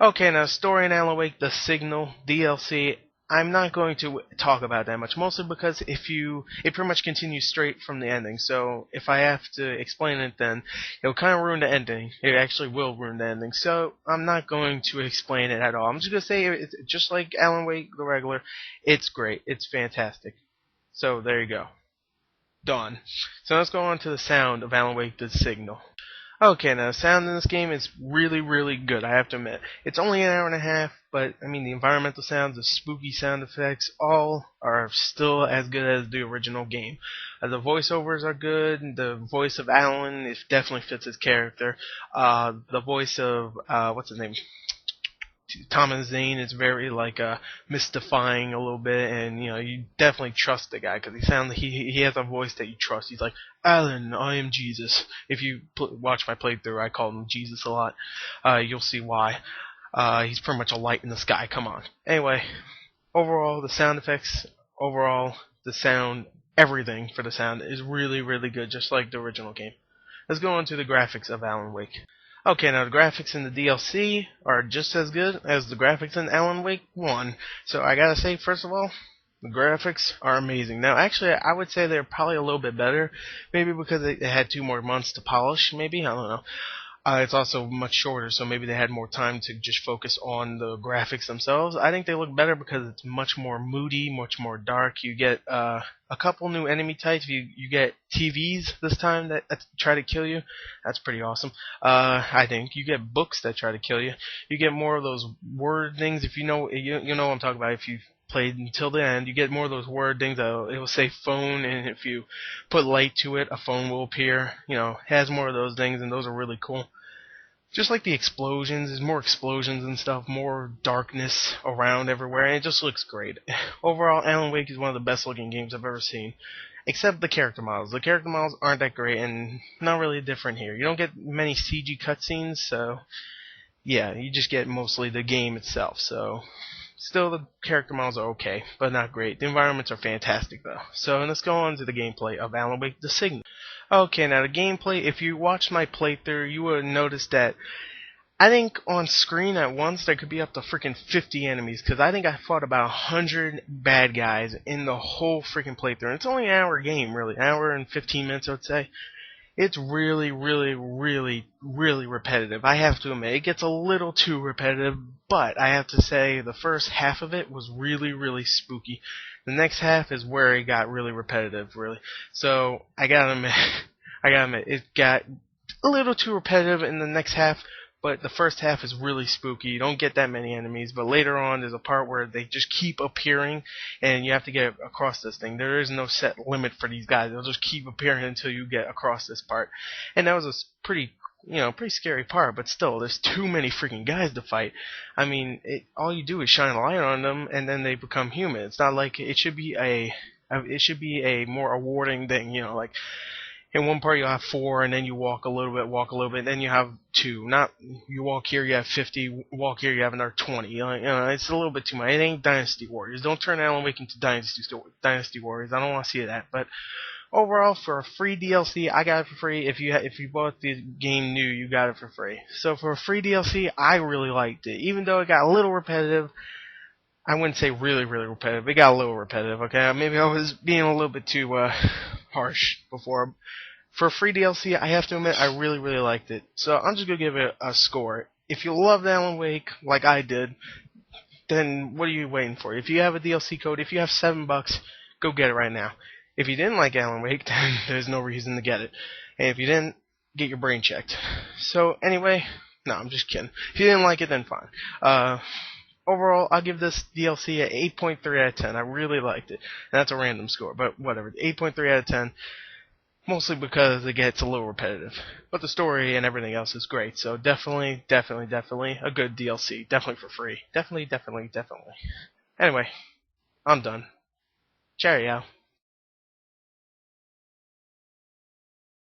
Okay, now story in Alan Wake, The Signal, DLC. I'm not going to talk about that much, mostly because it pretty much continues straight from the ending. So if I have to explain it, then it'll kind of ruin the ending. It actually will ruin the ending. So I'm not going to explain it at all. I'm just gonna say it's just like Alan Wake, the regular. It's great. It's fantastic. So there you go. Done. So let's go on to the sound of Alan Wake, The Signal. Okay, now the sound in this game is really, really good, I have to admit. It's only an hour and a half, but I mean the environmental sounds, the spooky sound effects, all are still as good as the original game. The voiceovers are good. The voice of Alan definitely fits his character. The voice of what's his name? Thomas Zane is very like mystifying a little bit, and you definitely trust the guy because he has a voice that you trust. He's like, Alan, I am Jesus. If you watch my playthrough, I call him Jesus a lot. You'll see why. He's pretty much a light in the sky. Come on. Anyway, overall the sound effects, overall the sound, everything for the sound is really, really good, just like the original game. Let's go on to the graphics of Alan Wake. Okay, now the graphics in the DLC are just as good as the graphics in Alan Wake 1. So I gotta say, first of all, the graphics are amazing. Now, actually, I would say they're probably a little bit better, maybe because they had 2 more months to polish, maybe, I don't know. It's also much shorter, so maybe they had more time to just focus on the graphics themselves. I think they look better because it's much more moody, much more dark. You get a couple new enemy types. You get TVs this time that try to kill you. That's pretty awesome. I think you get books that try to kill you. You get more of those word things. If you know what I'm talking about. If you've played until the end, you get more of those word things. It will say phone, and if you put light to it, a phone will appear. It has more of those things, and those are really cool. Just like the explosions, there's more explosions and stuff, more darkness around everywhere, and it just looks great. Overall, Alan Wake is one of the best looking games I've ever seen. Except the character models. The character models aren't that great, and not really different here. You don't get many CG cutscenes, so yeah, you just get mostly the game itself. So still, the character models are okay, but not great. The environments are fantastic, though. So let's go on to the gameplay of Alan Wake: The Signal. Okay, now the gameplay, if you watched my playthrough, you would have noticed that I think on screen at once there could be up to freaking 50 enemies, because I think I fought about 100 bad guys in the whole freaking playthrough. And it's only an hour game, really. An hour and 15 minutes, I would say. It's really, really, really, really repetitive. I have to admit, it gets a little too repetitive, but I have to say the first half of it was really, really spooky. The next half is where it got really repetitive, really. So I gotta admit, it got a little too repetitive in the next half, but the first half is really spooky. You don't get that many enemies, but later on there's a part where they just keep appearing, and you have to get across this thing. There is no set limit for these guys. They'll just keep appearing until you get across this part. And that was a pretty scary part, but still, there's too many freaking guys to fight. I mean, all you do is shine a light on them, and then they become human. It's not like it should be a more awarding thing, like in one part you have 4, and then you walk a little bit, then you have 2. Not you walk here, you have 50, walk here, you have another 20. It's a little bit too much. It ain't Dynasty Warriors. Don't turn Alan Wake into Dynasty Warriors. I don't want to see that, but overall, for a free DLC, I got it for free. If you bought the game new, you got it for free. So for a free DLC, I really liked it. Even though it got a little repetitive, I wouldn't say really, really repetitive. It got a little repetitive, okay? Maybe I was being a little bit too harsh before. For a free DLC, I have to admit, I really, really liked it. So I'm just going to give it a score. If you loved Alan Wake, like I did, then what are you waiting for? If you have a DLC code, if you have $7, go get it right now. If you didn't like Alan Wake, then there's no reason to get it. And if you didn't, get your brain checked. So anyway, no, I'm just kidding. If you didn't like it, then fine. Overall, I'll give this DLC an 8.3 out of 10. I really liked it. And that's a random score, but whatever. 8.3 out of 10. Mostly because it gets a little repetitive. But the story and everything else is great. So definitely, definitely, definitely a good DLC. Definitely for free. Definitely, definitely, definitely. Anyway, I'm done. Cheerio.